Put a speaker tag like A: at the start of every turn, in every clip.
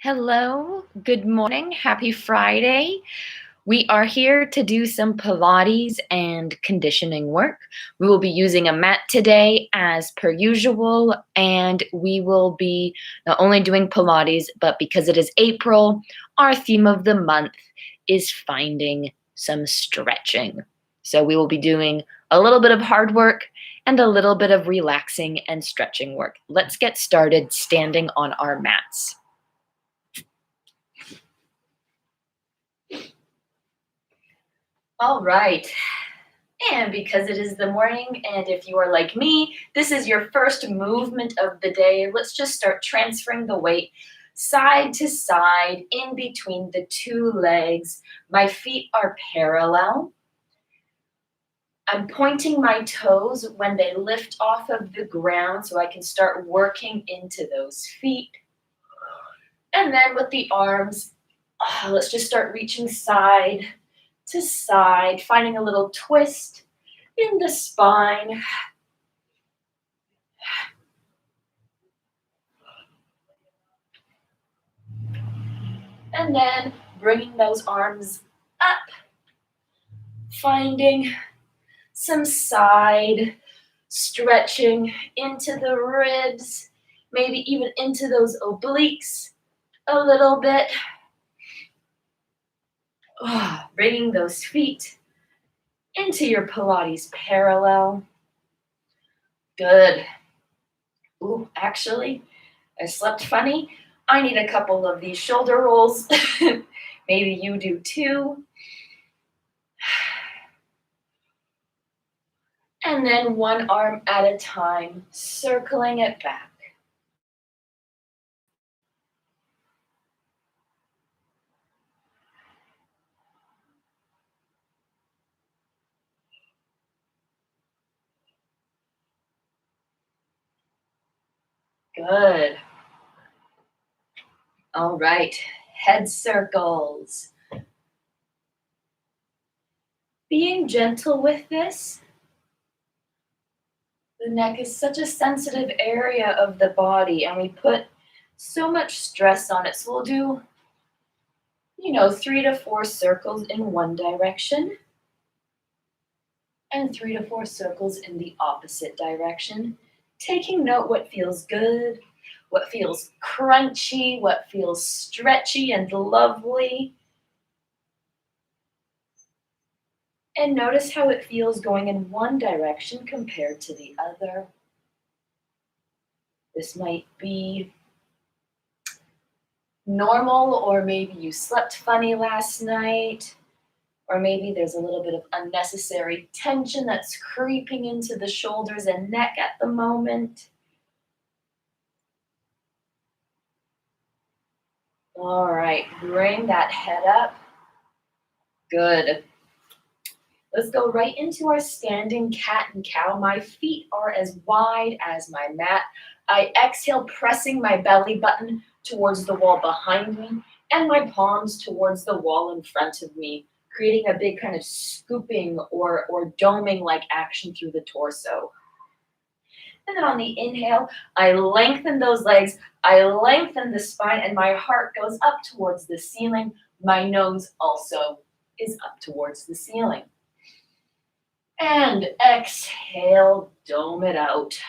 A: Hello, good morning, happy Friday. We are here to do some Pilates and conditioning work. We will be using a mat today as per usual, and we will be not only doing Pilates, but because it is April, our theme of the month is finding some stretching. So we will be doing a little bit of hard work and a little bit of relaxing and stretching work. Let's get started standing on our mats. All right. And because it is the morning, and if you are like me, this is your first movement of the day, let's just start transferring the weight side to side in between the two legs. My feet are parallel. I'm pointing my toes when they lift off of the ground so I can start working into those feet. And then with the arms, let's just start reaching side to side, finding a little twist in the spine. And then bringing those arms up, finding some side stretching into the ribs, maybe even into those obliques a little bit. Bringing those feet into your Pilates parallel. Good. Ooh, actually, I slept funny. I need a couple of these shoulder rolls. Maybe you do too. And then one arm at a time, circling it back. Good. All right, head circles. Being gentle with this. The neck is such a sensitive area of the body, and we put so much stress on it. So we'll do, 3 to 4 circles in one direction and 3 to 4 circles in the opposite direction. Taking note what feels good, what feels crunchy, what feels stretchy and lovely. And notice how it feels going in one direction compared to the other. This might be normal, or maybe you slept funny last night, or maybe there's a little bit of unnecessary tension that's creeping into the shoulders and neck at the moment. All right, bring that head up. Good. Let's go right into our standing cat and cow. My feet are as wide as my mat. I exhale, pressing my belly button towards the wall behind me and my palms towards the wall in front of me, creating a big kind of scooping or doming-like action through the torso. And then on the inhale, I lengthen those legs, I lengthen the spine, and my heart goes up towards the ceiling. My nose also is up towards the ceiling. And exhale, dome it out.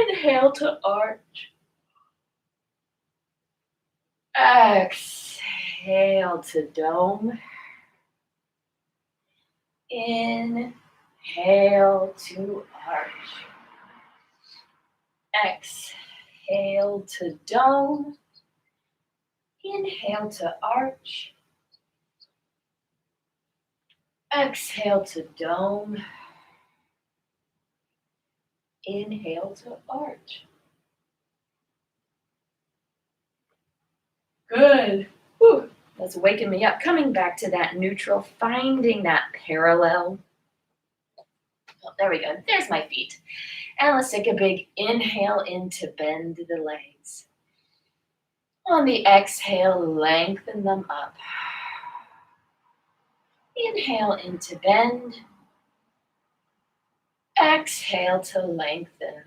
A: Inhale to arch. Exhale to dome. Inhale to arch. Exhale to dome. Inhale to arch. Exhale to dome. Inhale to arch. Good. Whew. That's waking me up. Coming back to that neutral, finding that parallel. Oh, there we go. There's my feet. And let's take a big inhale in to bend the legs. On the exhale, lengthen them up. Inhale in to bend. Exhale to lengthen.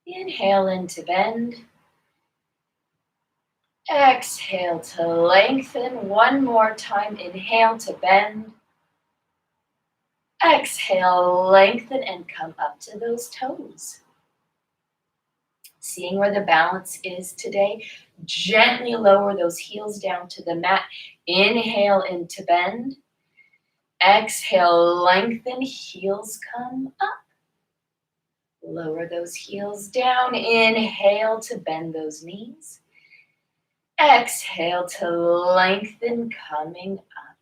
A: Inhale in to bend. Exhale to lengthen. One more time. Inhale to bend. Exhale, lengthen and come up to those toes. Seeing where the balance is today. Gently lower those heels down to the mat. Inhale into bend. Exhale, lengthen, heels come up. Lower those heels down. Inhale to bend those knees. Exhale to lengthen, coming up.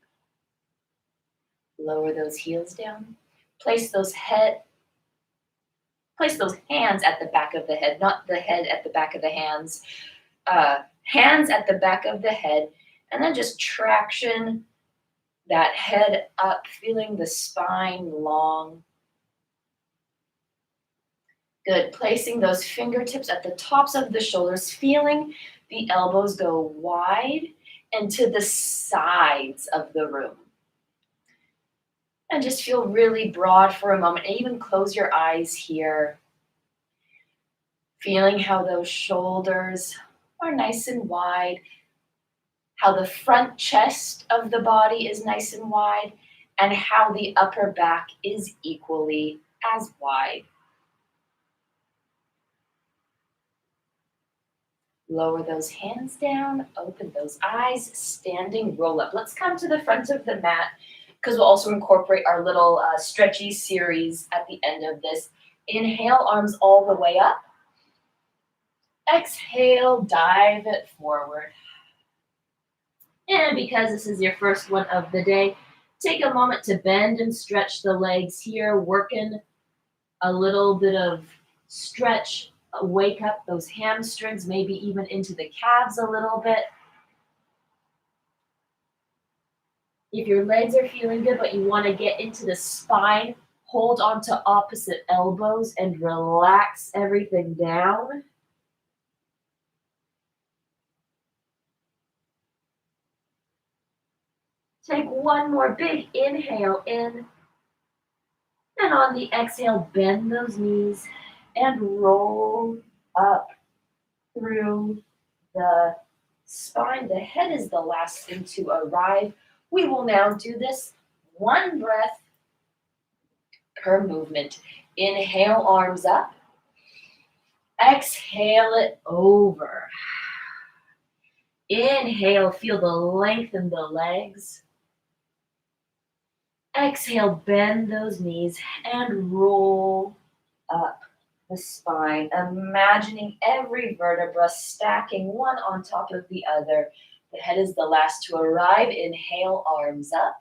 A: Lower those heels down. Place those hands at the back of the head, not the head at the back of the hands. Hands at the back of the head, and then just traction that head up, feeling the spine long. Good. Placing those fingertips at the tops of the shoulders, feeling the elbows go wide and to the sides of the room. And just feel really broad for a moment, and even close your eyes here. Feeling how those shoulders are nice and wide, how the front chest of the body is nice and wide, and how the upper back is equally as wide. Lower those hands down, open those eyes, standing roll up. Let's come to the front of the mat because we'll also incorporate our little stretchy series at the end of this. Inhale, arms all the way up. Exhale, dive it forward. And because this is your first one of the day, take a moment to bend and stretch the legs here, working a little bit of stretch, wake up those hamstrings, maybe even into the calves a little bit. If your legs are feeling good, but you want to get into the spine, hold on to opposite elbows and relax everything down. Take one more big inhale in. And on the exhale, bend those knees and roll up through the spine. The head is the last thing to arrive. We will now do this one breath per movement. Inhale, arms up. Exhale it over. Inhale, feel the length in the legs. Exhale, bend those knees and roll up the spine, imagining every vertebra stacking one on top of the other. The head is the last to arrive. Inhale, arms up.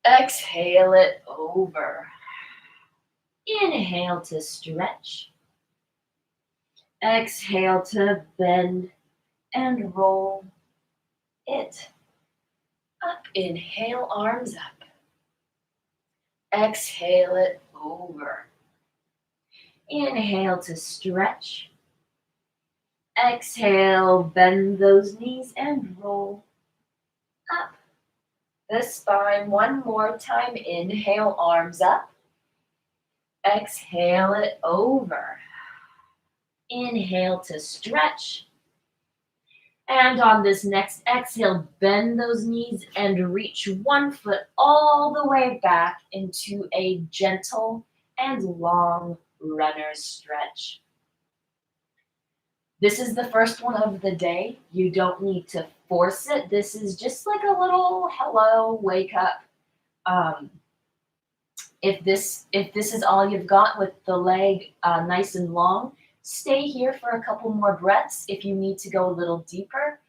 A: Exhale it over. Inhale to stretch. Exhale to bend and roll it up. Inhale, arms up. Exhale it over. Inhale to stretch. Exhale, bend those knees and roll up the spine. One more time. Inhale, arms up. Exhale it over. Inhale to stretch. And on this next exhale, bend those knees and reach one foot all the way back into a gentle and long runner's stretch. This is the first one of the day. You don't need to force it. This is just like a little hello, wake up. If this is all you've got with the leg nice and long, stay here for a couple more breaths. If you need to go a little deeper,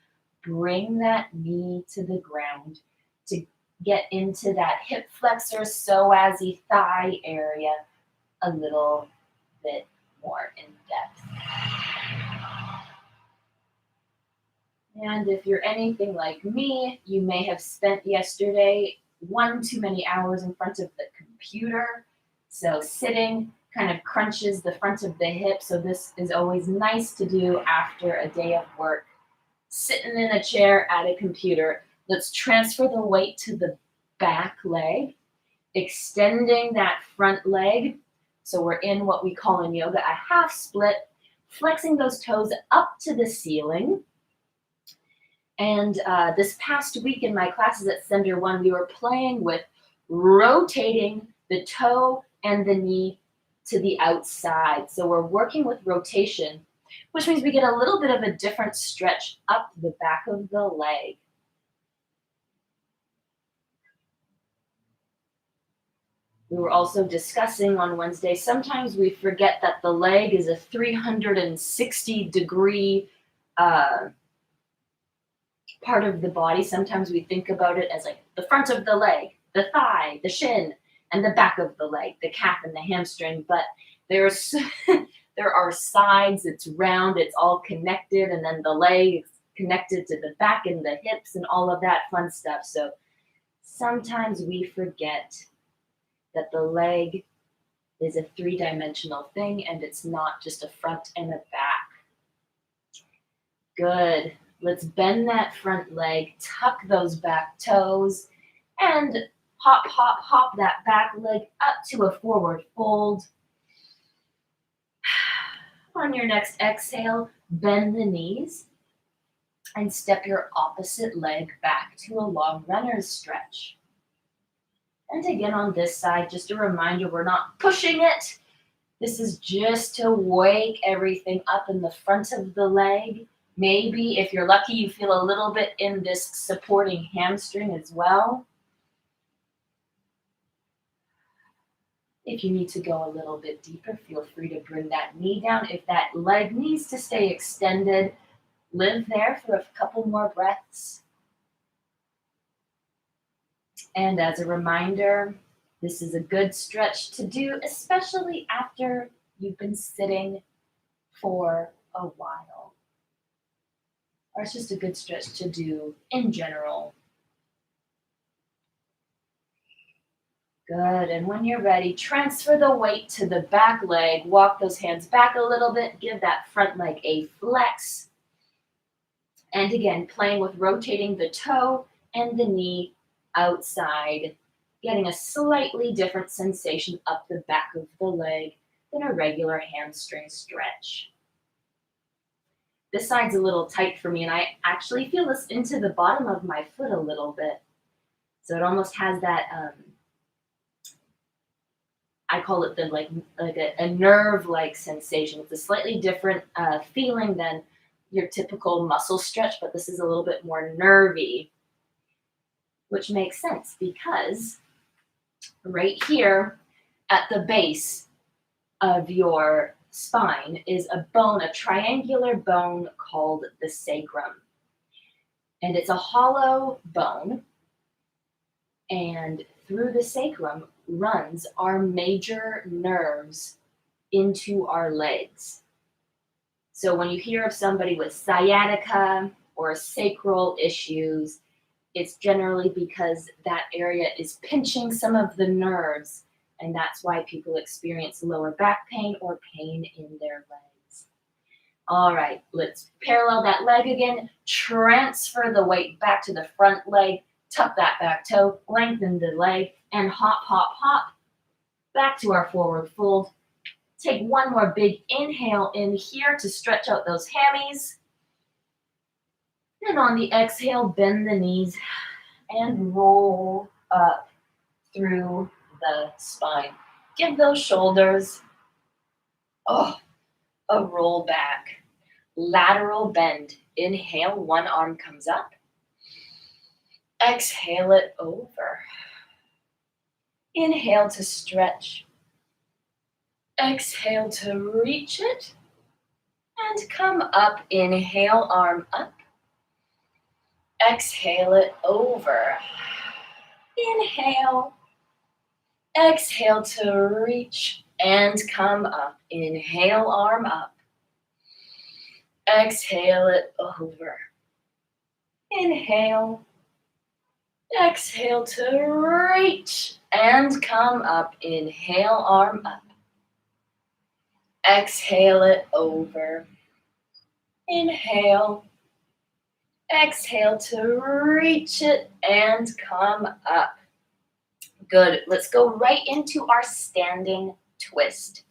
A: bring that knee to the ground to get into that hip flexor, psoas-y thigh area a little bit more in depth. And if you're anything like me, you may have spent yesterday one too many hours in front of the computer. So sitting kind of crunches the front of the hip. So this is always nice to do after a day of work. Sitting in a chair at a computer. Let's transfer the weight to the back leg, extending that front leg, So we're in what we call in yoga a half split, flexing those toes up to the ceiling. And this past week in my classes at Center One, we were playing with rotating the toe and the knee to the outside. So we're working with rotation, which means we get a little bit of a different stretch up the back of the leg. We were also discussing on Wednesday, sometimes we forget that the leg is a 360-degree part of the body. Sometimes we think about it as like the front of the leg, the thigh, the shin, and the back of the leg, the calf and the hamstring. But there's there are sides, it's round, it's all connected, and then the leg is connected to the back and the hips and all of that fun stuff. So sometimes we forget that the leg is a three-dimensional thing and it's not just a front and a back. Good. Let's bend that front leg, tuck those back toes, and hop, hop, hop that back leg up to a forward fold. On your next exhale, bend the knees and step your opposite leg back to a long runner's stretch. And again on this side, just a reminder, we're not pushing it. This is just to wake everything up in the front of the leg. Maybe if you're lucky, you feel a little bit in this supporting hamstring as well. If you need to go a little bit deeper, feel free to bring that knee down. If that leg needs to stay extended, live there for a couple more breaths. And as a reminder, this is a good stretch to do, especially after you've been sitting for a while. Or it's just a good stretch to do in general. Good, and when you're ready, transfer the weight to the back leg. Walk those hands back a little bit. Give that front leg a flex. And again, playing with rotating the toe and the knee outside, getting a slightly different sensation up the back of the leg than a regular hamstring stretch. This side's a little tight for me, and I actually feel this into the bottom of my foot a little bit. So it almost has that, I call it the like a nerve-like sensation. It's a slightly different feeling than your typical muscle stretch, but this is a little bit more nervy, which makes sense because right here at the base of your spine is a bone, a triangular bone called the sacrum. And it's a hollow bone, and through the sacrum runs our major nerves into our legs. So when you hear of somebody with sciatica or sacral issues, it's generally because that area is pinching some of the nerves, and that's why people experience lower back pain or pain in their legs. All right, let's parallel that leg again. Transfer the weight back to the front leg, tuck that back toe, lengthen the leg, and hop, hop, hop back to our forward fold. Take one more big inhale in here to stretch out those hammies. And on the exhale, bend the knees and roll up through the spine. Give those shoulders a roll back. Lateral bend. Inhale, one arm comes up. Exhale it over. Inhale to stretch. Exhale to reach it. And come up. Inhale, arm up. Exhale it over. Inhale. Exhale to reach and come up. Inhale, arm up. Exhale it over. Inhale. Exhale to reach and come up. Inhale, arm up. Exhale it over. Inhale. Exhale to reach it and come up. Good. Let's go right into our standing twist.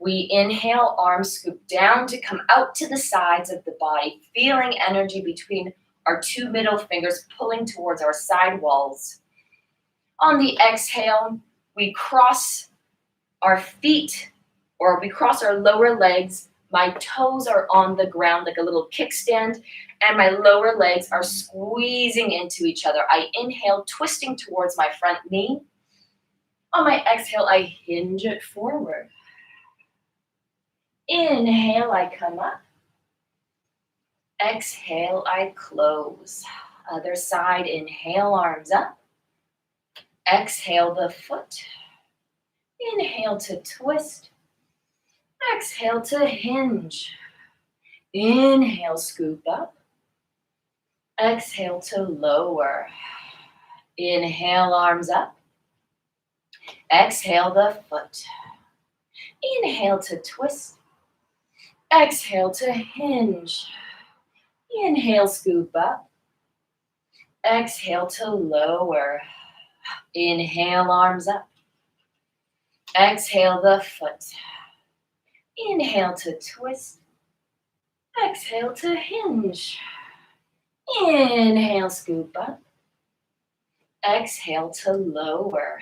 A: We inhale, arms scoop down to come out to the sides of the body, feeling energy between our two middle fingers pulling towards our side walls. On the exhale, we cross our feet, or we cross our lower legs. My toes are on the ground like a little kickstand, and my lower legs are squeezing into each other. I inhale, twisting towards my front knee. On my exhale, I hinge it forward. Inhale, I come up. Exhale, I close. Other side, inhale, arms up. Exhale the foot. Inhale to twist. Exhale to hinge. Inhale, scoop up. Exhale to lower. Inhale, arms up. Exhale the foot. Inhale to twist. Exhale to hinge. Inhale, scoop up. Exhale to lower. Inhale, arms up. Exhale the foot. Inhale to twist. Exhale to hinge. Inhale, scoop up. Exhale to lower.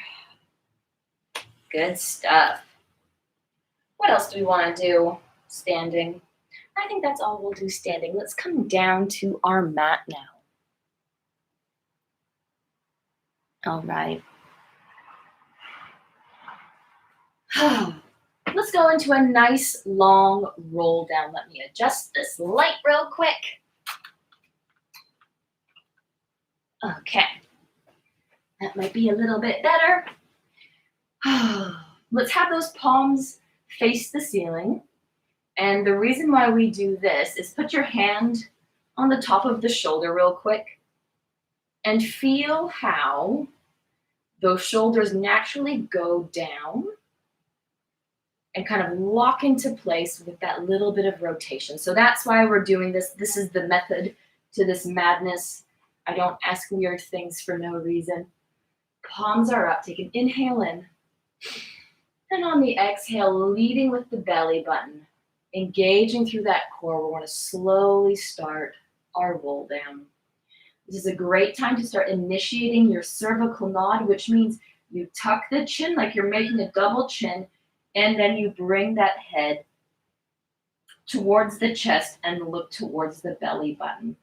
A: Good stuff. What else do we want to do? Standing. I think that's all we'll do standing. Let's come down to our mat now. All right. Let's go into a nice long roll down. Let me adjust this light real quick. Okay. That might be a little bit better. Let's have those palms face the ceiling. And the reason why we do this is put your hand on the top of the shoulder real quick and feel how those shoulders naturally go down and kind of lock into place with that little bit of rotation. So that's why we're doing this. This is the method to this madness. I don't ask weird things for no reason. Palms are up. Take an inhale in. And on the exhale, leading with the belly button, engaging through that core, we're going to slowly start our roll down. This is a great time to start initiating your cervical nod, which means you tuck the chin like you're making a double chin, and then you bring that head towards the chest and look towards the belly button.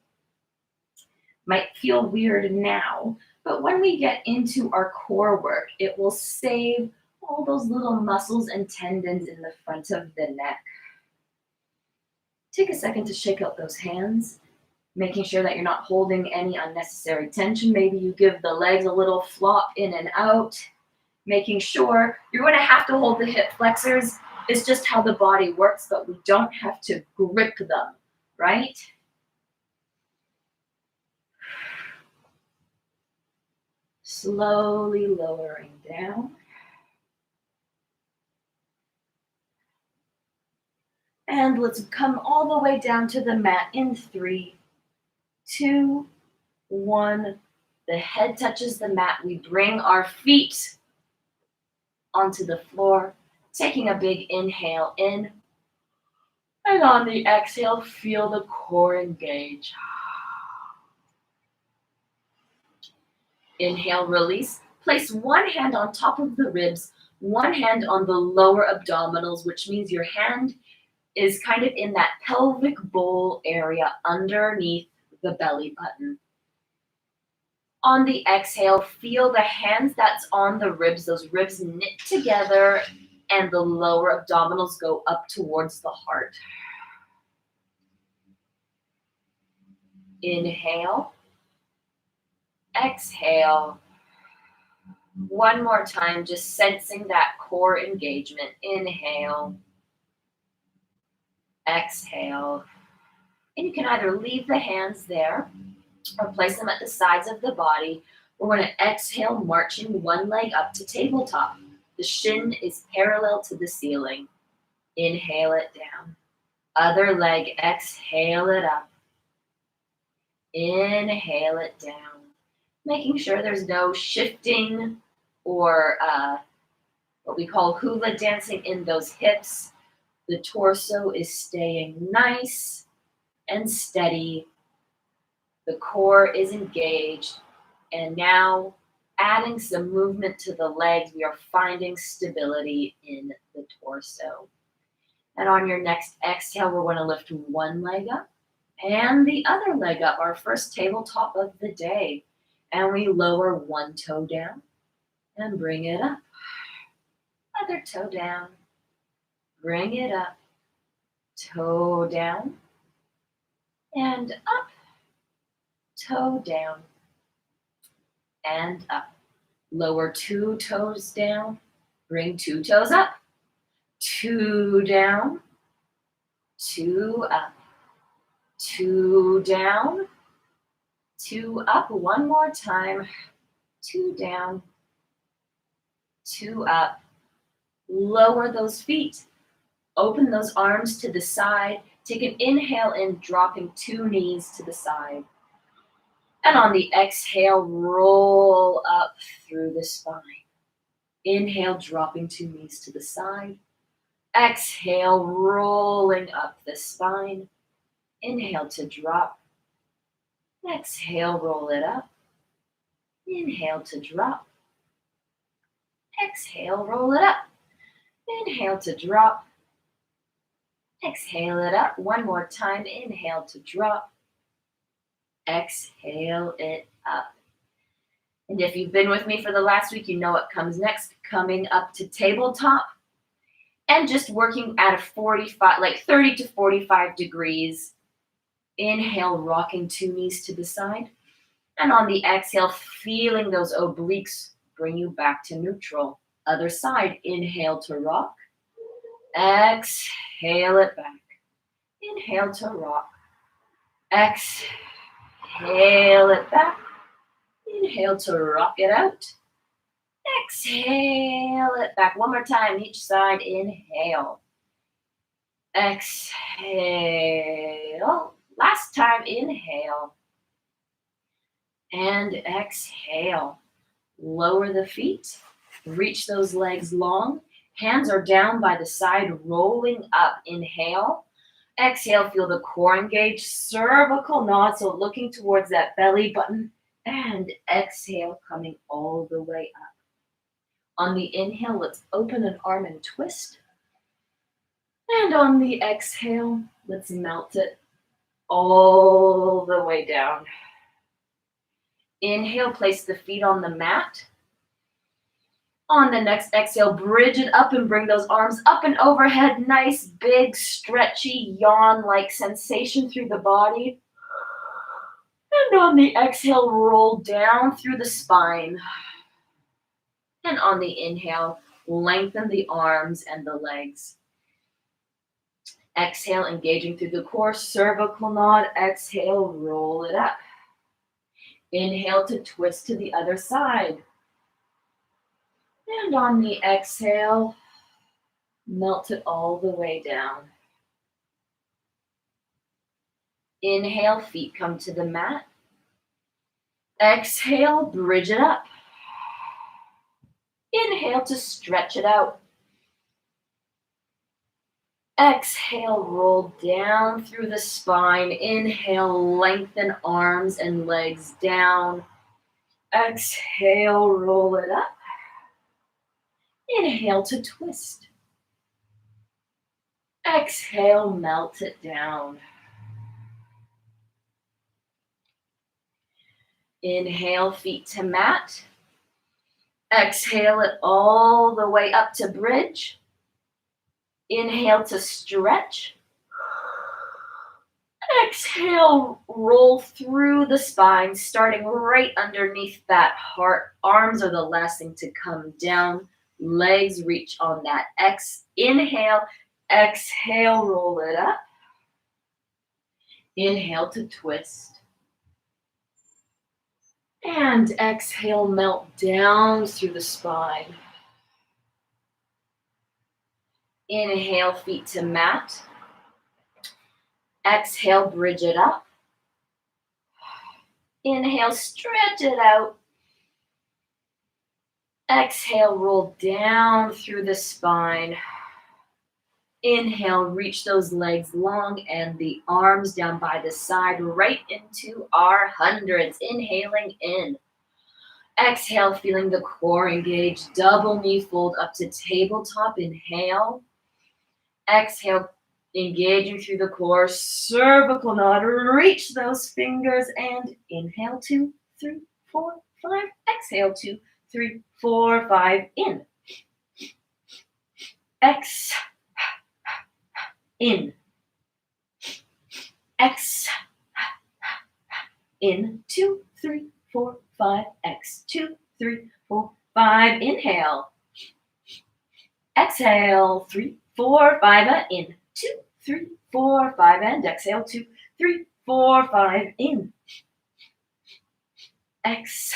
A: Might feel weird now, but when we get into our core work, it will save all those little muscles and tendons in the front of the neck. Take a second to shake out those hands, making sure that you're not holding any unnecessary tension. Maybe you give the legs a little flop in and out, making sure you're going to have to hold the hip flexors. It's just how the body works, but we don't have to grip them, right? Slowly lowering down. And let's come all the way down to the mat in 3, 2, 1. The head touches the mat. We bring our feet onto the floor, taking a big inhale in. And on the exhale, feel the core engage. Inhale, release. Place one hand on top of the ribs, one hand on the lower abdominals, which means your hand is kind of in that pelvic bowl area underneath the belly button. On the exhale, feel the hands that's on the ribs, those ribs knit together, and the lower abdominals go up towards the heart. Inhale. Exhale. One more time, just sensing that core engagement. Inhale. Exhale. And you can either leave the hands there or place them at the sides of the body. We're going to exhale, marching one leg up to tabletop. The shin is parallel to the ceiling. Inhale it down. Other leg, exhale it up. Inhale it down. Making sure there's no shifting or what we call hula dancing in those hips. The torso is staying nice and steady. The core is engaged. And now, adding some movement to the legs, we are finding stability in the torso. And on your next exhale, we're going to lift one leg up and the other leg up, our first tabletop of the day. And we lower one toe down and bring it up. Other toe down, bring it up, toe down, and up, toe down, and up. Lower two toes down, bring two toes up, two down, two up, two down, two up. One more time, two down, two up. Lower those feet. Open those arms to the side. Take an inhale in, dropping two knees to the side. And on the exhale, roll up through the spine. Inhale, dropping two knees to the side. Exhale, rolling up the spine. Inhale to drop. Exhale, roll it up. Inhale to drop. Exhale, roll it up. Inhale to drop. Exhale it up. One more time. Inhale to drop. Exhale it up. And if you've been with me for the last week, you know what comes next. Coming up to tabletop and just working at a 45, like 30 to 45 degrees. Inhale, rocking two knees to the side. And on the exhale, feeling those obliques bring you back to neutral. Other side, inhale to rock. Exhale it back. Inhale to rock. Exhale it back. Inhale to rock it out. Exhale it back. One more time, each side. Inhale. Exhale. Last time, inhale. And exhale. Lower the feet. Reach those legs long. Hands are down by the side, rolling up. Inhale. Exhale, feel the core engage. Cervical nod, so looking towards that belly button. And exhale, coming all the way up. On the inhale, let's open an arm and twist. And on the exhale, let's melt it all the way down. Inhale, place the feet on the mat. On the next exhale, bridge it up and bring those arms up and overhead. Nice, big, stretchy, yawn-like sensation through the body. And on the exhale, roll down through the spine. And on the inhale, lengthen the arms and the legs. Exhale, engaging through the core, cervical nod. Exhale, roll it up. Inhale to twist to the other side. And on the exhale, melt it all the way down. Inhale, feet come to the mat. Exhale, bridge it up. Inhale to stretch it out. Exhale, roll down through the spine. Inhale, lengthen arms and legs down. Exhale, roll it up. Inhale to twist. Exhale, melt it down. Inhale, feet to mat. Exhale it all the way up to bridge. Inhale to stretch. Exhale, roll through the spine, starting right underneath that heart. Arms are the last thing to come down. Legs reach on that inhale. Exhale, roll it up. Inhale to twist. And exhale, melt down through the spine. Inhale, feet to mat. Exhale, bridge it up. Inhale, stretch it out. Exhale, roll down through the spine. Inhale, reach those legs long and the arms down by the side, right into our hundreds. Inhaling in. Exhale, feeling the core engage. Double knee fold up to tabletop. Inhale. Exhale, engaging through the core. Cervical knot. Reach those fingers and inhale, 2, 3, 4, 5. Exhale, 2, 3, 4, 5. In. X. In. X. In. 2, 3, 4, 5. X. 2, 3, 4, 5. Inhale. Exhale. 3, 4, 5. In. 2, 3, 4, 5. And exhale. 2, 3, 4, 5. In. X.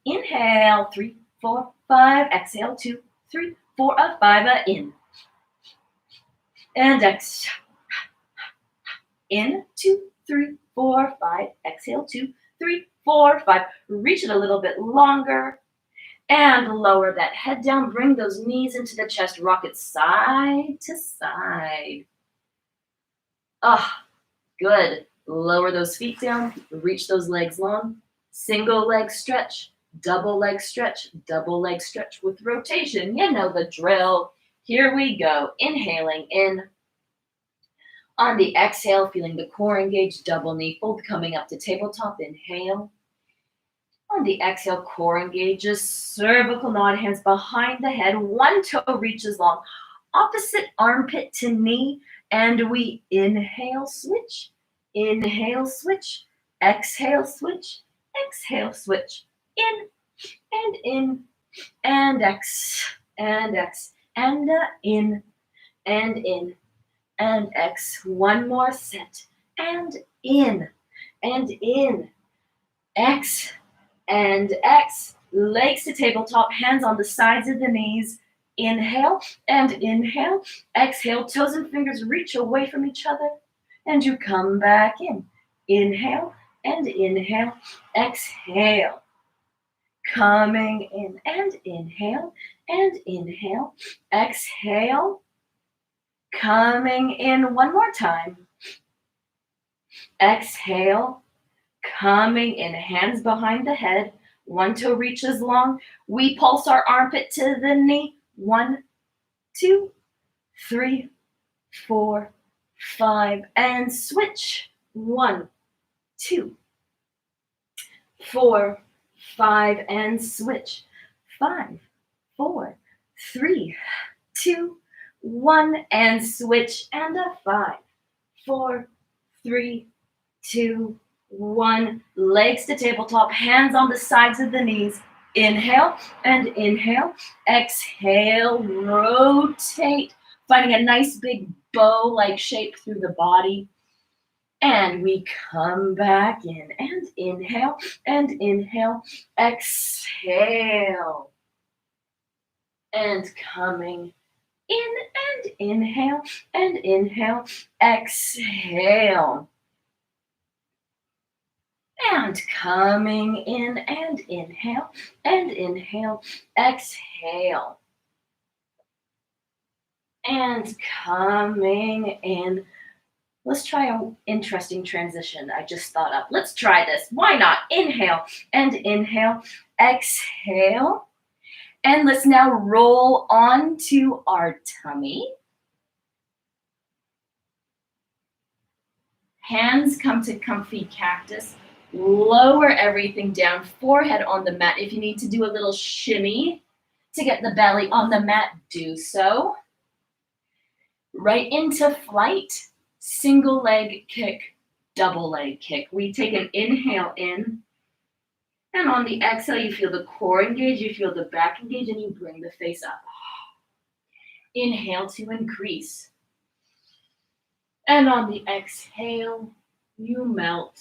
A: Inhale. 3, 4, 5. Exhale. 2, 3, 4, 5. In. And exhale. In. 2, 3, 4, 5. Exhale. 2, 3, 4, 5. Reach it a little bit longer. And lower that head down. Bring those knees into the chest. Rock it side to side. Ah, good. Lower those feet down. Reach those legs long. Single leg stretch. Double leg stretch. Double leg stretch with rotation. You know the drill. Here we go. Inhaling in. On the exhale, feeling the core engage. Double knee fold coming up to tabletop. Inhale. On the exhale, core engages, cervical knot, hands behind the head, one toe reaches long, opposite armpit to knee, and we inhale, switch, exhale, switch, in, and X, and X, and in, and X. One more set, and in, X, and X. Legs to tabletop, hands on the sides of the knees. Inhale and inhale. Exhale, toes and fingers reach away from each other. And you come back in. Inhale and inhale. Exhale. Coming in and inhale and inhale. Exhale. Coming in one more time. Exhale. Coming in, hands behind the head, one toe reaches long. We pulse our armpit to the knee. 1, 2, 3, 4, 5, and switch. 1, 2, 4, 5, and switch. 5, 4, 3, 2, 1, and switch. And a 5, 4, 3, 2, 1. Legs to tabletop, hands on the sides of the knees. Inhale and inhale. Exhale, rotate, finding a nice big bow-like shape through the body. And we come back in and inhale and inhale. Exhale. And coming in and inhale and inhale. Exhale. And coming in and inhale, exhale. And coming in. Let's try an interesting transition I just thought up. Let's try this. Why not? Inhale and inhale, exhale. And let's now roll onto our tummy. Hands come to comfy cactus. Lower everything down, forehead on the mat. If you need to do a little shimmy to get the belly on the mat, do so. Right into flight, single leg kick, double leg kick. We take an inhale in, and on the exhale, you feel the core engage, you feel the back engage, and you bring the face up. Inhale to increase. And on the exhale, you melt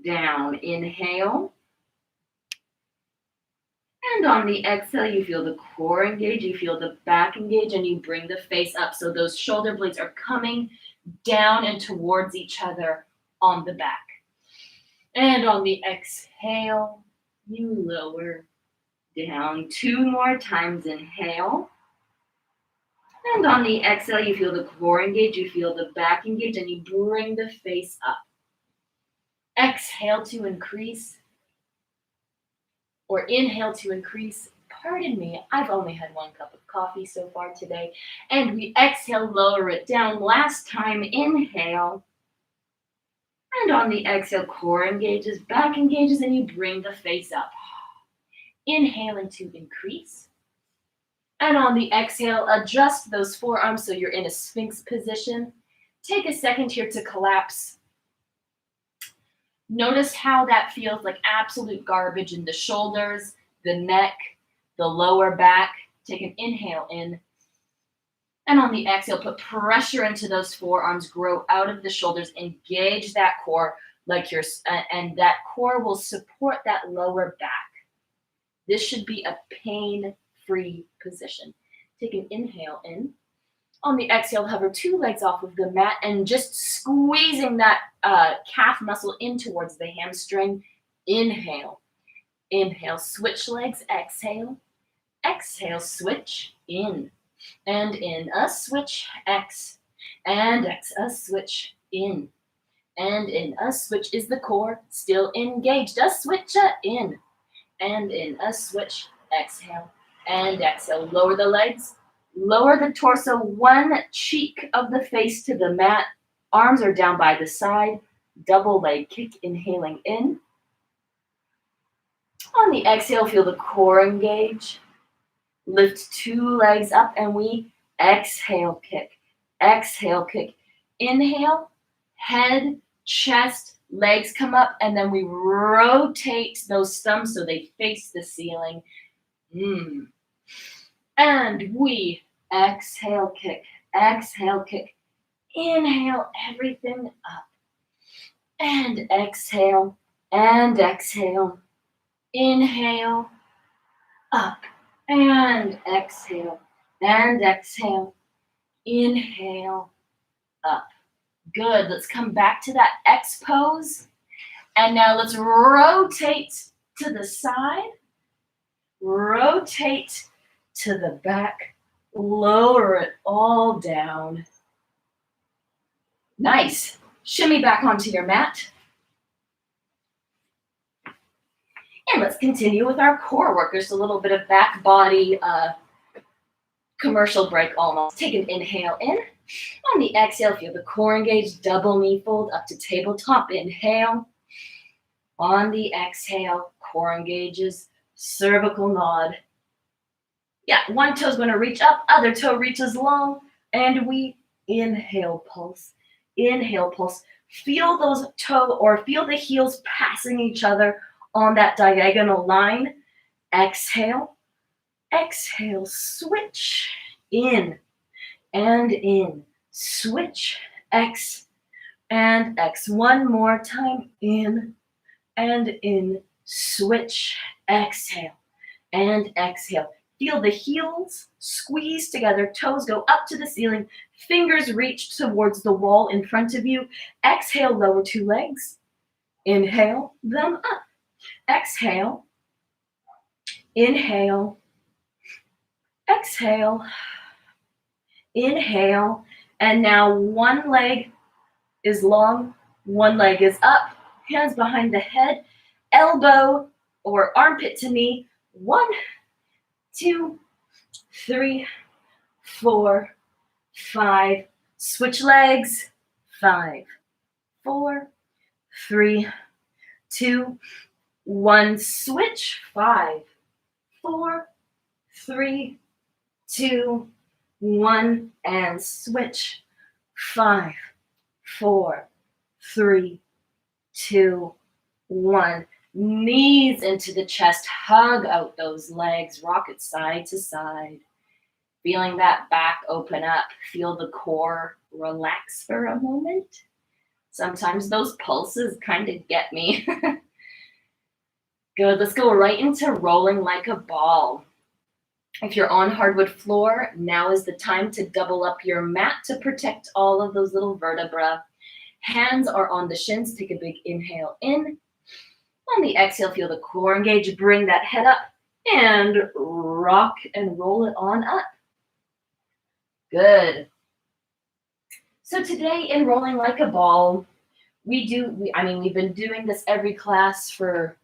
A: down. Inhale. And on the exhale, you feel the core engage, you feel the back engage, and you bring the face up. So those shoulder blades are coming down and towards each other on the back. And on the exhale, you lower Down 2 more times, inhale. And on the exhale, you feel the core engage, you feel the back engage, and you bring the face up. Exhale to increase, or inhale to increase. Pardon me, I've only had 1 cup of coffee so far today. And we exhale, lower it down. Last time, inhale. And on the exhale, core engages, back engages, and you bring the face up. Inhaling to increase. And on the exhale, adjust those forearms so you're in a Sphinx position. Take a second here to collapse. Notice how that feels like absolute garbage in the shoulders, the neck, the lower back. Take an inhale in. And on the exhale, put pressure into those forearms, grow out of the shoulders, engage that core and that core will support that lower back. This should be a pain-free position. Take an inhale in. On the exhale, hover 2 legs off of the mat and just squeezing that calf muscle in towards the hamstring. Inhale. Inhale, switch legs, exhale. Exhale, switch, in. And in, a switch, X. And X, a switch, in. And in, a switch is the core, still engaged. A switch, in. And in, a switch, exhale. And exhale, lower the legs. Lower the torso, 1 cheek of the face to the mat. Arms are down by the side. Double leg kick, inhaling in. On the exhale, feel the core engage. Lift 2 legs up and we exhale, kick. Exhale, kick. Inhale, head, chest, legs come up, and then we rotate those thumbs so they face the ceiling. And we exhale, kick. Exhale, kick. Inhale, everything up. And exhale, and exhale. Inhale, up. And exhale, and exhale, inhale, up. Good, let's come back to that X pose. And now let's rotate to the side, rotate to the back, lower it all down. Nice, shimmy back onto your mat. And let's continue with our core work. There's a little bit of back body commercial break almost. Take an inhale in. On the exhale, feel the core engage, double knee fold up to tabletop. Inhale. On the exhale, core engages, cervical nod. Yeah, 1 toe's going to reach up, other toe reaches long, and we inhale, pulse. Inhale, pulse. Feel those feel the heels passing each other on that diagonal line. Exhale, exhale, switch, in, and in, switch, X, and X. 1 more time, in, and in, switch, exhale, and exhale. Feel the heels squeeze together, toes go up to the ceiling, fingers reach towards the wall in front of you. Exhale, lower 2 legs. Inhale, them up. Exhale, inhale, exhale, inhale, and now 1 leg is long, 1 leg is up, hands behind the head, elbow or armpit to knee. 1, 2, 3, 4, 5. Switch legs. 5, 4, 3, 2, 1. Switch. 5, 4, 3, 2, 1. And switch. 5, 4, 3, 2, 1. Knees into the chest, hug out those legs, rock it side to side. Feeling that back open up, feel the core relax for a moment. Sometimes those pulses kind of get me. Good, let's go right into rolling like a ball. If you're on hardwood floor, now is the time to double up your mat to protect all of those little vertebrae. Hands are on the shins, take a big inhale in. On the exhale, feel the core engage, bring that head up, And rock and roll it on up. Good. So today in Rolling Like a Ball, we've been doing this every class for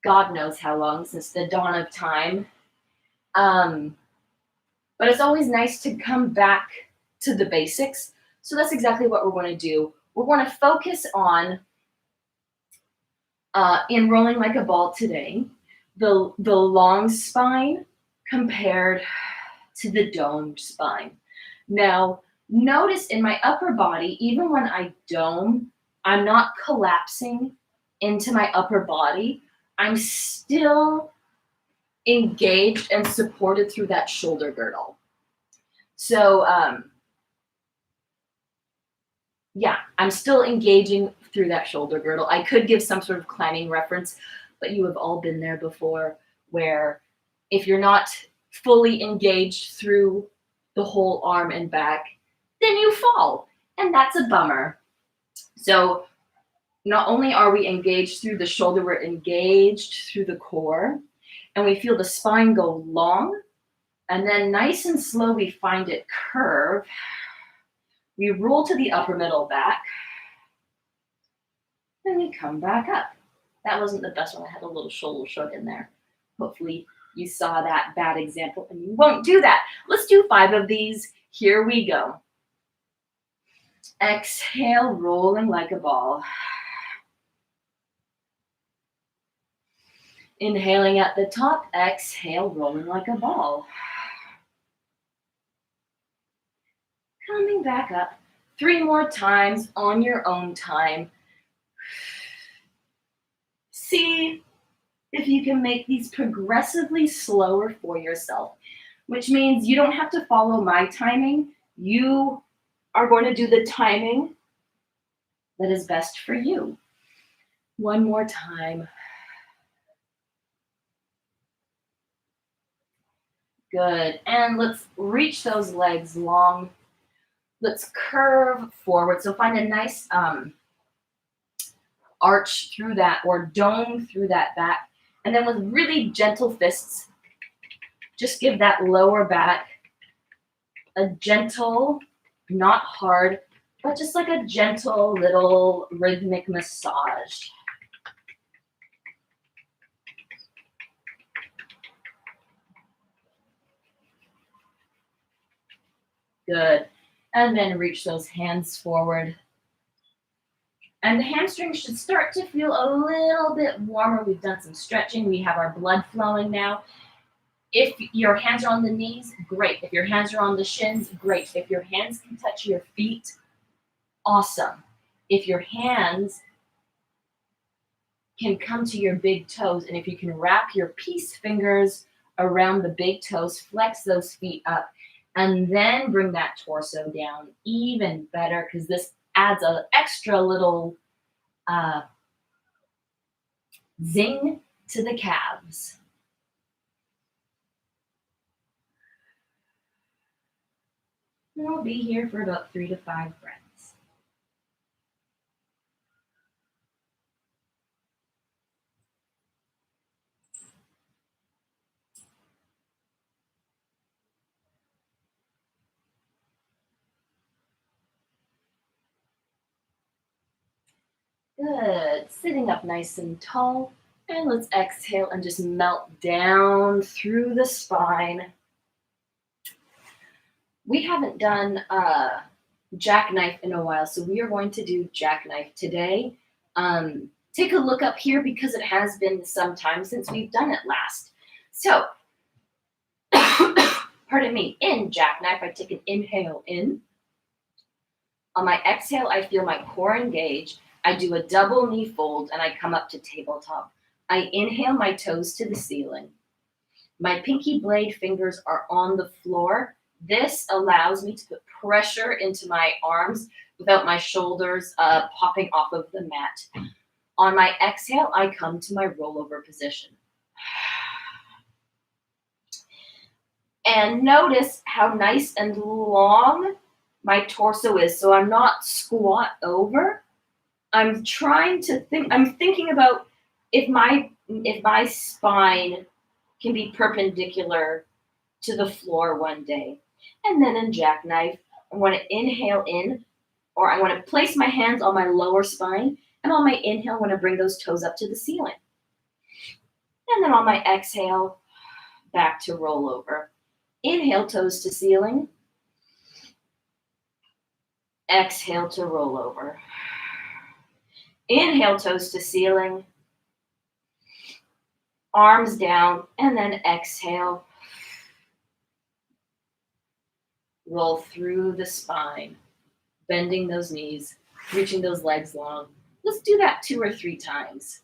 A: God knows how long, since the dawn of time. But it's always nice to come back to the basics. So that's exactly what we're going to do. We're going to focus on, in Rolling Like a Ball today, the long spine compared to the domed spine. Now, notice in my upper body, even when I dome, I'm not collapsing into my upper body. I'm still engaged and supported through that shoulder girdle. So, I'm still engaging through that shoulder girdle. I could give some sort of climbing reference, but you have all been there before, where if you're not fully engaged through the whole arm and back, then you fall, and that's a bummer. So not only are we engaged through the shoulder, we're engaged through the core, and we feel the spine go long, and then nice and slow we find it curve. We roll to the upper middle back, and we come back up. That wasn't the best one. I had a little shoulder shrug in there. Hopefully you saw that bad example and you won't do that. Let's do 5 of these. Here we go. Exhale, rolling like a ball. Inhaling at the top, exhale, rolling like a ball. Coming back up 3 more times on your own time. See if you can make these progressively slower for yourself, which means you don't have to follow my timing. You are going to do the timing that is best for you. 1 more time. Good. And let's reach those legs long. Let's curve forward. So find a nice arch through that, or dome through that back. And then with really gentle fists, just give that lower back a gentle, not hard, but just like a gentle little rhythmic massage. Good. And then reach those hands forward. And the hamstrings should start to feel a little bit warmer. We've done some stretching. We have our blood flowing now. If your hands are on the knees, great. If your hands are on the shins, great. If your hands can touch your feet, awesome. If your hands can come to your big toes, and if you can wrap your peace fingers around the big toes, flex those feet up, and then bring that torso down, even better, because this adds an extra little zing to the calves. And I'll be here for about 3 to 5 breaths. Good. Sitting up nice and tall. And let's exhale and just melt down through the spine. We haven't done jackknife in a while, so we are going to do jackknife today. Take a look up here because it has been some time since we've done it last. So, pardon me, in jackknife, I take an inhale in. On my exhale, I feel my core engage. I do a double knee fold and I come up to tabletop. I inhale my toes to the ceiling. My pinky blade fingers are on the floor. This allows me to put pressure into my arms without my shoulders popping off of the mat. On my exhale, I come to my rollover position. And notice how nice and long my torso is. So I'm not squat over. I'm thinking about if my spine can be perpendicular to the floor one day. And then in jackknife, I want to inhale in, or I want to place my hands on my lower spine, and on my inhale, I want to bring those toes up to the ceiling. And then on my exhale, back to rollover. Inhale, toes to ceiling. Exhale to rollover. Inhale, toes to ceiling. Arms down, and then exhale. Roll through the spine, bending those knees, reaching those legs long. Let's do that 2 or 3 times.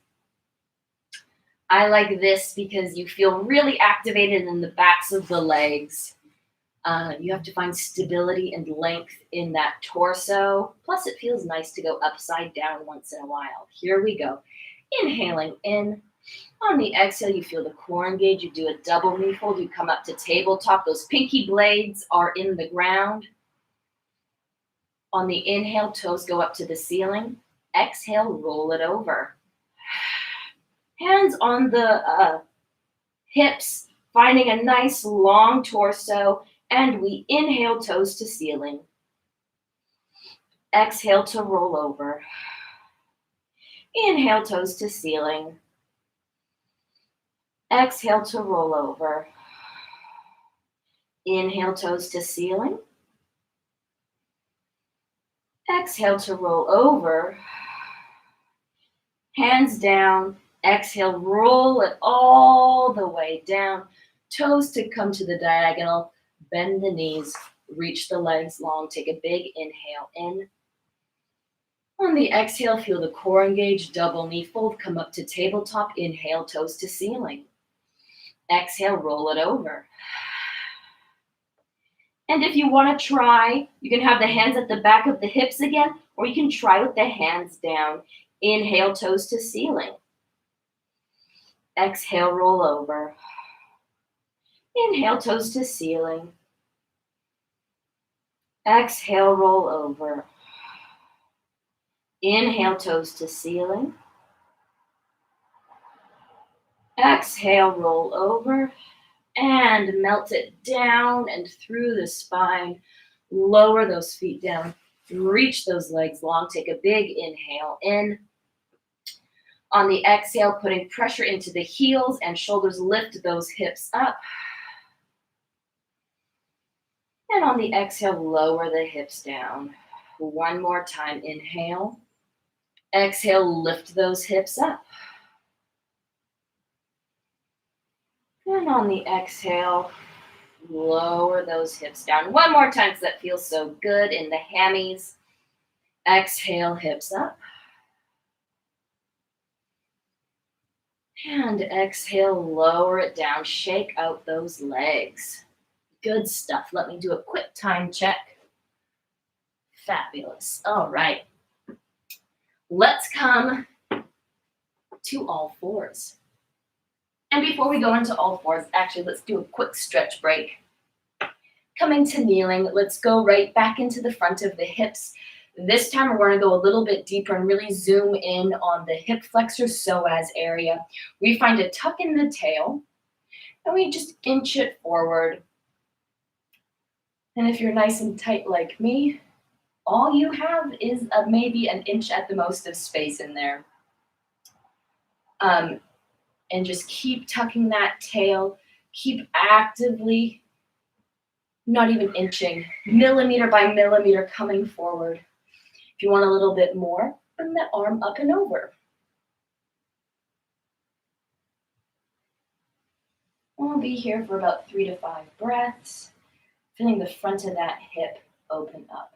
A: I like this because you feel really activated in the backs of the legs. You have to find stability and length in that torso. Plus, it feels nice to go upside down once in a while. Here we go. Inhaling in. On the exhale, you feel the core engage. You do a double knee fold. You come up to tabletop. Those pinky blades are in the ground. On the inhale, toes go up to the ceiling. Exhale, roll it over. Hands on the hips, finding a nice long torso. And we inhale, toes to ceiling. Exhale to roll over. Inhale, toes to ceiling. Exhale to roll over. Inhale, toes to ceiling. Exhale to roll over. Hands down. Exhale, roll it all the way down. Toes to come to the diagonal. Bend the knees. Reach the legs long. Take a big inhale in. On the exhale, feel the core engage. Double knee fold. Come up to tabletop. Inhale, toes to ceiling. Exhale, roll it over. And if you want to try, you can have the hands at the back of the hips again, or you can try with the hands down. Inhale, toes to ceiling. Exhale, roll over. Inhale, toes to ceiling. Exhale, roll over. Inhale, toes to ceiling. Exhale, roll over. And melt it down and through the spine. Lower those feet down. Reach those legs long. Take a big inhale in. On the exhale, putting pressure into the heels and shoulders, lift those hips up. And on the exhale, lower the hips down. One more time, inhale. Exhale, lift those hips up. And on the exhale, lower those hips down. One more time because that feels so good in the hammies. Exhale, hips up. And exhale, lower it down. Shake out those legs. Good stuff. Let me do a quick time check. Fabulous. All right. Let's come to all fours. And before we go into all fours, actually, let's do a quick stretch break. Coming to kneeling, let's go right back into the front of the hips. This time we're going to go a little bit deeper and really zoom in on the hip flexor psoas area. We find a tuck in the tail, and we just inch it forward. And if you're nice and tight like me, all you have is maybe an inch at the most of space in there. And just keep tucking that tail. Keep actively, not even inching, millimeter by millimeter coming forward. If you want a little bit more, bring that arm up and over. We'll be here for about 3 to 5 breaths, feeling the front of that hip open up.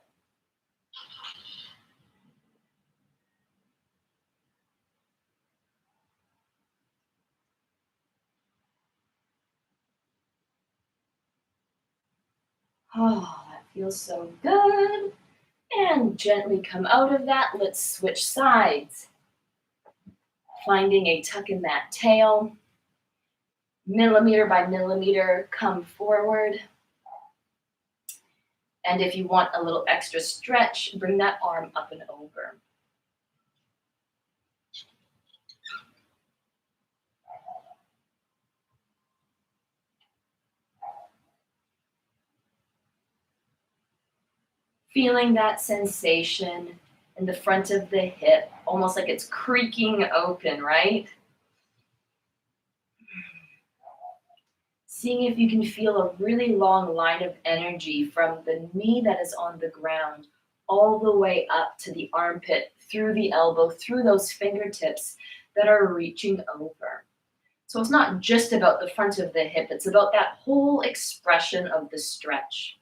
A: Oh, that feels so good. And gently come out of that. Let's switch sides. Finding a tuck in that tail. Millimeter by millimeter, come forward. And if you want a little extra stretch, bring that arm up and over. Feeling that sensation in the front of the hip, almost like it's creaking open, right? Seeing if you can feel a really long line of energy from the knee that is on the ground all the way up to the armpit, through the elbow, through those fingertips that are reaching over. So it's not just about the front of the hip, it's about that whole expression of the stretch.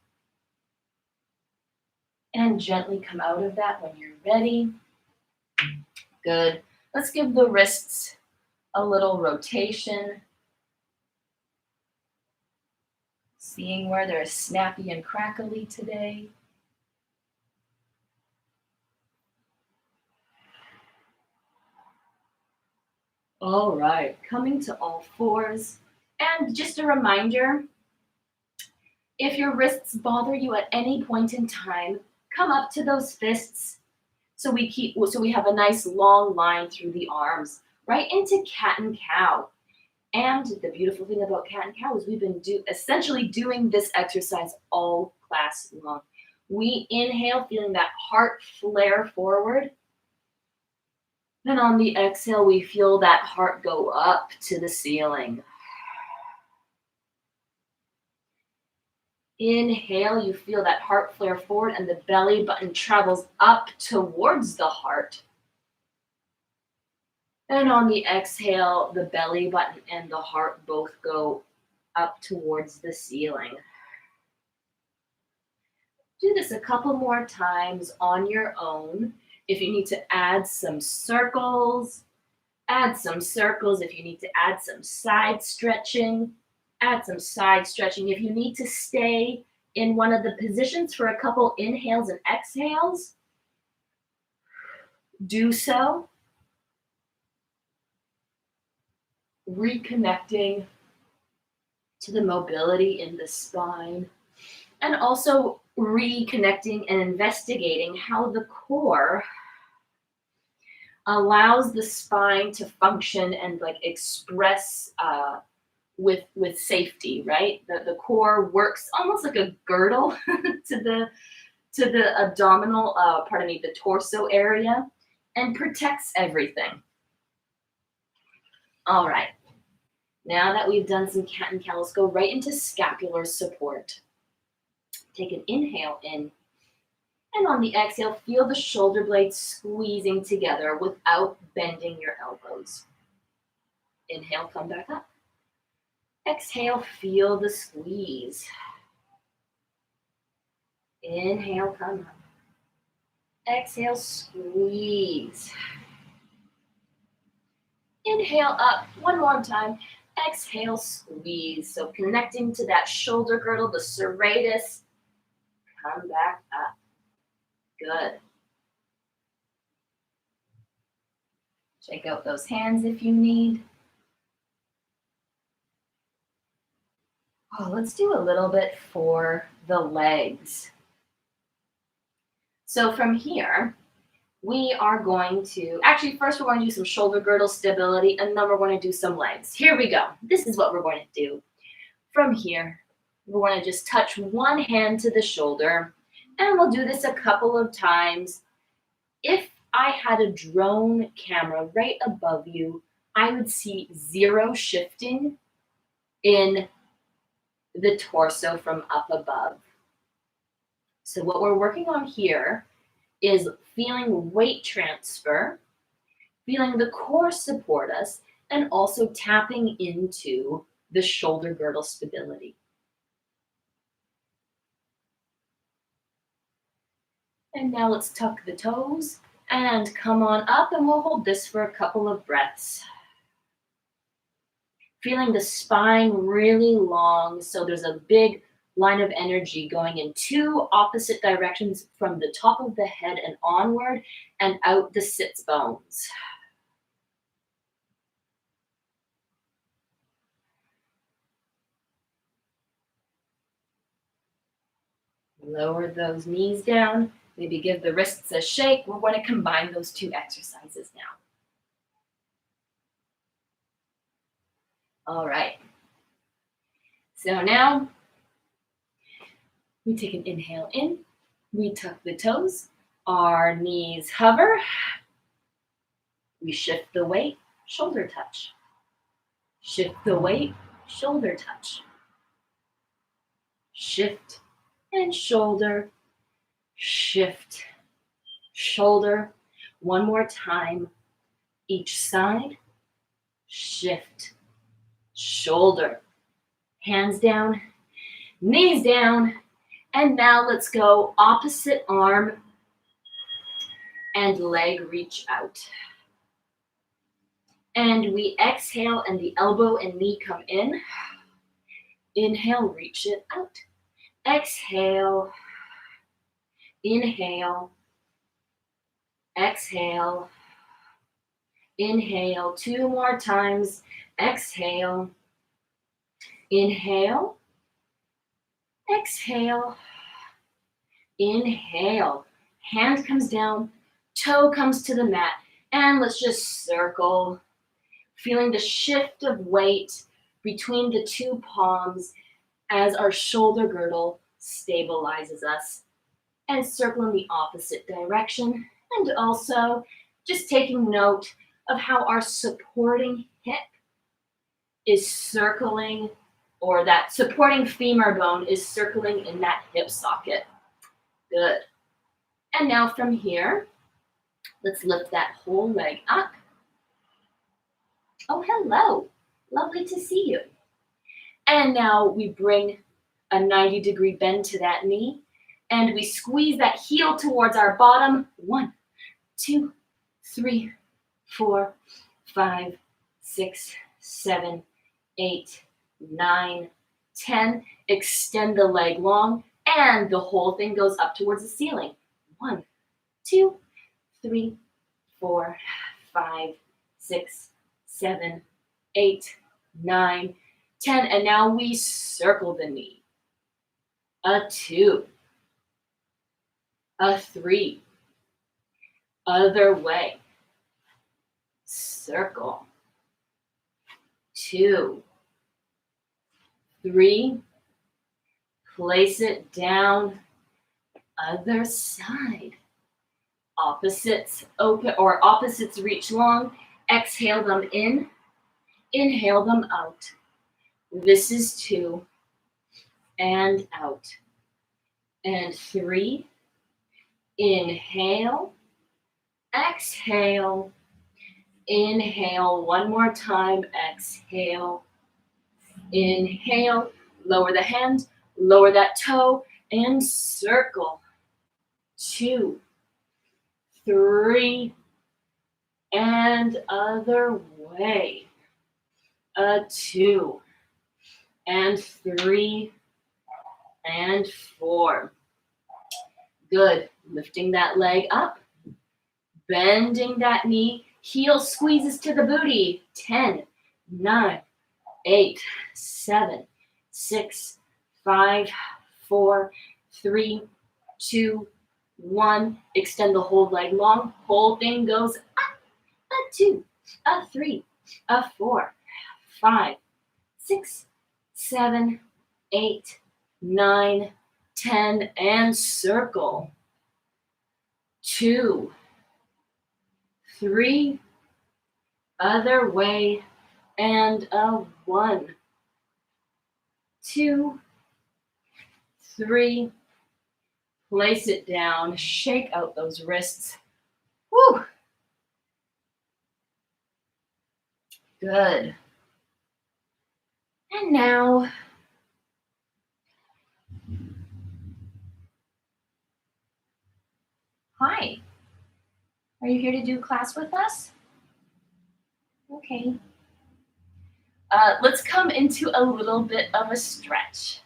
A: And gently come out of that when you're ready. Good. Let's give the wrists a little rotation. Seeing where they're snappy and crackly today. All right, coming to all fours. And just a reminder, if your wrists bother you at any point in time, come up to those fists so we have a nice long line through the arms, right into cat and cow. And the beautiful thing about cat and cow is we've been essentially doing this exercise all class long. We inhale, feeling that heart flare forward. Then on the exhale, we feel that heart go up to the ceiling. Inhale, you feel that heart flare forward and the belly button travels up towards the heart. And on the exhale, the belly button and the heart both go up towards the ceiling. Do this a couple more times on your own. If you need to add some circles, add some circles. If you need to add some side stretching, add some side stretching. If you need to stay in one of the positions for a couple inhales and exhales, do so. Reconnecting to the mobility in the spine, and also reconnecting and investigating how the core allows the spine to function and like express with safety, right? The core works almost like a girdle to the abdominal, the torso area, and protects everything. All right. Now that we've done some cat and cow, let's go right into scapular support. Take an inhale in, and on the exhale, feel the shoulder blades squeezing together without bending your elbows. Inhale, come back up. Exhale, feel the squeeze. Inhale, come up. Exhale, squeeze. Inhale up, one more time. Exhale, squeeze. So connecting to that shoulder girdle, the serratus. Come back up. Good. Check out those hands if you need. Oh, let's do a little bit for the legs. So from here, we are going to, actually first we're going to do some shoulder girdle stability, and then we're going to do some legs. Here we go. This is what we're going to do. From here, we want to just touch one hand to the shoulder, and we'll do this a couple of times. If I had a drone camera right above you, I would see zero shifting in the torso from up above. So what we're working on here is feeling weight transfer, feeling the core support us, and also tapping into the shoulder girdle stability. And now let's tuck the toes and come on up, and we'll hold this for a couple of breaths. Feeling the spine really long, so there's a big line of energy going in two opposite directions from the top of the head and onward and out the sits bones. Lower those knees down. Maybe give the wrists a shake. We're going to combine those two exercises now. All right. So now we take an inhale in, We tuck the toes, our knees hover, we shift the weight, shoulder touch. Shift the weight, shoulder touch. Shift and shoulder, shift, shoulder. One more time, each side, shift, shoulder. Hands down, knees down, and now let's go opposite arm and leg reach out. And we exhale and the elbow and knee come in. Inhale, reach it out. Exhale, inhale, exhale, inhale. 2 more times. Exhale, inhale, exhale, inhale. Hand comes down, toe comes to the mat, and let's just circle, feeling the shift of weight between the 2 palms as our shoulder girdle stabilizes us, and circle in the opposite direction, and also just taking note of how our supporting hip is circling, or that supporting femur bone is circling in that hip socket. Good. And now from here, let's lift that whole leg up. Oh, hello. Lovely to see you. And now we bring a 90-degree bend to that knee, and we squeeze that heel towards our bottom. 1, 2, 3, 4, 5, 6, 7, 8, 9, 10. Extend the leg long, and the whole thing goes up towards the ceiling. 1, 2, 3, 4, 5, 6, 7, 8, 9, 10. And now we circle the knee. A 2, a 3, other way, circle, 2, 3, place it down, other side, opposites open or opposites reach long, exhale them in, inhale them out. This is 2, and out, and 3, inhale, exhale, inhale, one more time, exhale, inhale, lower the hand, lower that toe, and circle, 2, 3, and other way, a 2, and 3, and 4. Good. Lifting that leg up, bending that knee, heel squeezes to the booty. 10, 9, 8, 7, 6, 5, 4, 3, 2, 1. Extend the whole leg long. Whole thing goes up. A 2, a 3, a 4, 5, 6, 7, 8, 9, 10, and circle. 2, 3, other way, and a 1, 2, 3, place it down, shake out those wrists. Woo! Good. And now, hi. Are you here to do class with us? Okay. Let's come into a little bit of a stretch.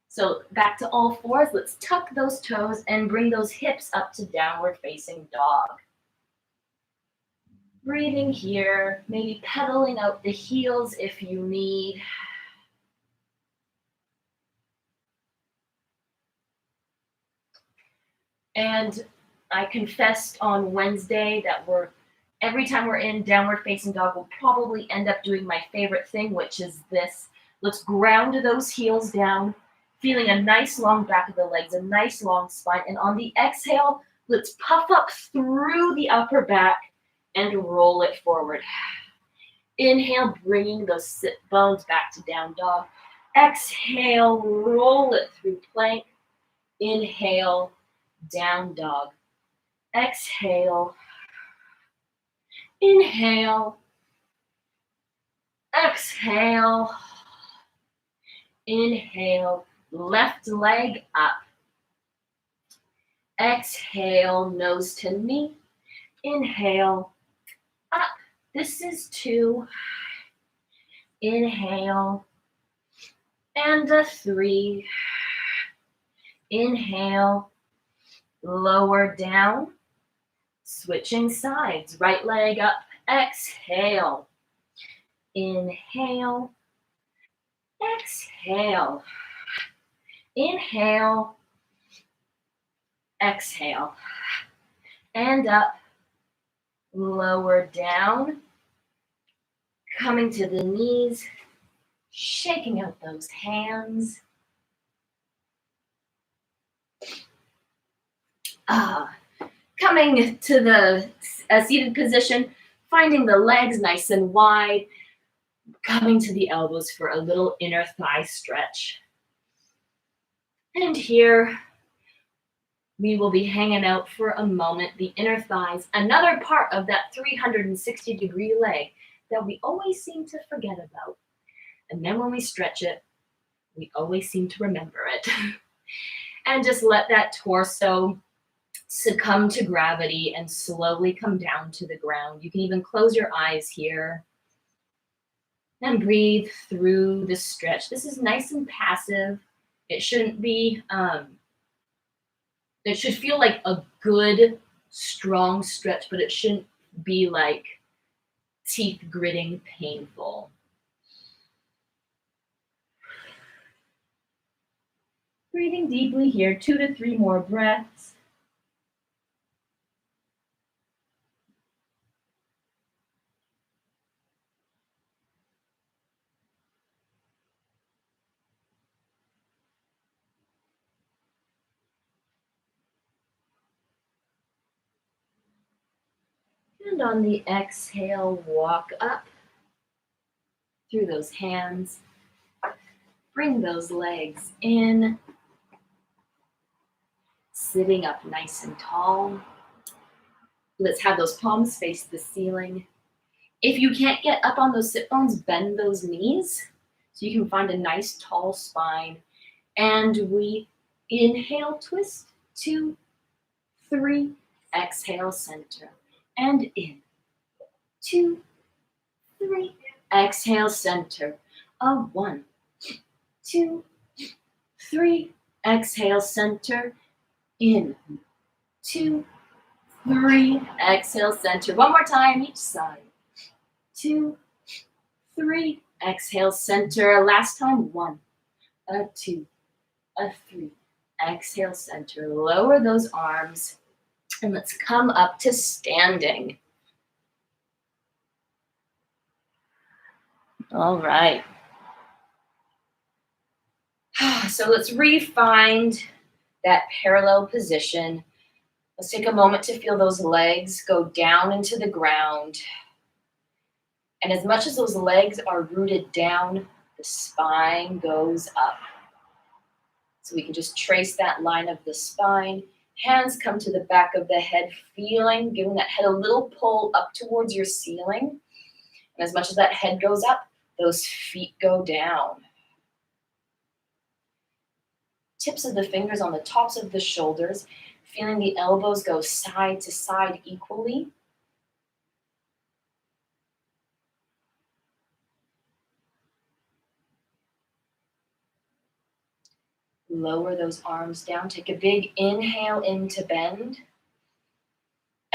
A: So back to all fours. Let's tuck those toes and bring those hips up to downward facing dog. Breathing here, maybe pedaling out the heels if you need. And I confessed on Wednesday that every time we're in downward facing dog, we'll probably end up doing my favorite thing, which is this. Let's ground those heels down, Feeling a nice long back of the legs, a nice long spine. And on the exhale, let's puff up through the upper back and roll it forward. Inhale, bringing those sit bones back to down dog. Exhale, roll it through plank. Inhale, down dog. Exhale. Inhale. Exhale. Inhale. Left leg up. Exhale, nose to knee. Inhale, up. This is 2. Inhale. And a 3. Inhale. Lower down. Switching sides. Right leg up. Exhale. Inhale. Exhale. Inhale. Exhale. And up. Lower down. Coming to the knees. Shaking out those hands. Coming to the seated position, finding the legs nice and wide, coming to the elbows for a little inner thigh stretch. And here, we will be hanging out for a moment, the inner thighs, another part of that 360-degree leg that we always seem to forget about. And then when we stretch it, we always seem to remember it. And just let that torso succumb to gravity and slowly come down to the ground. You can even close your eyes here and breathe through the stretch. This is nice and passive. It shouldn't be, it should feel like a good, strong stretch, but it shouldn't be like teeth gritting painful. Breathing deeply here, 2 to 3 more breaths. And on the exhale, walk up through those hands. Bring those legs in. Sitting up nice and tall. Let's have those palms face the ceiling. If you can't get up on those sit bones, bend those knees so you can find a nice tall spine. And we inhale, twist, 2, 3, exhale, center. And in, 2, 3, exhale, center. 1, 2, 3, exhale, center. In, 2, 3, exhale, center. One more time, each side. 2, 3, exhale, center. Last time, 1, 2, 3, exhale, center. Lower those arms, and let's come up to standing. All right. So let's re-find that parallel position. Let's take a moment to feel those legs go down into the ground. And as much as those legs are rooted down, the spine goes up. So we can just trace that line of the spine. Hands come to the back of the head, giving that head a little pull up towards your ceiling. And as much as that head goes up, those feet go down. Tips of the fingers on the tops of the shoulders, feeling the elbows go side to side equally. Lower those arms down. Take a big inhale in to bend.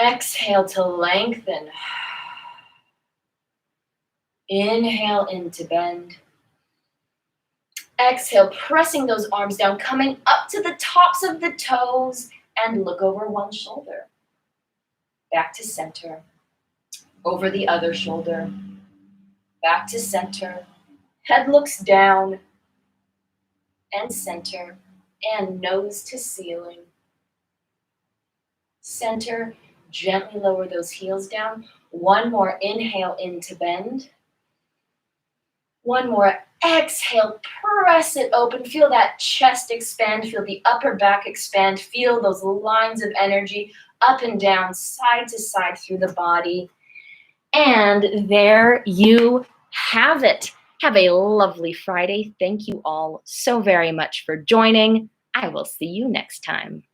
A: Exhale to lengthen. Inhale in to bend. Exhale, pressing those arms down, coming up to the tops of the toes, and look over one shoulder. Back to center. Over the other shoulder. Back to center. Head looks down. and center and nose to ceiling. Center, gently lower those heels down. One more inhale in to bend. One more exhale, press it open. Feel that chest expand, feel the upper back expand, feel those lines of energy up and down, side to side through the body. And there you have it. Have a lovely Friday. Thank you all so very much for joining. I will see you next time.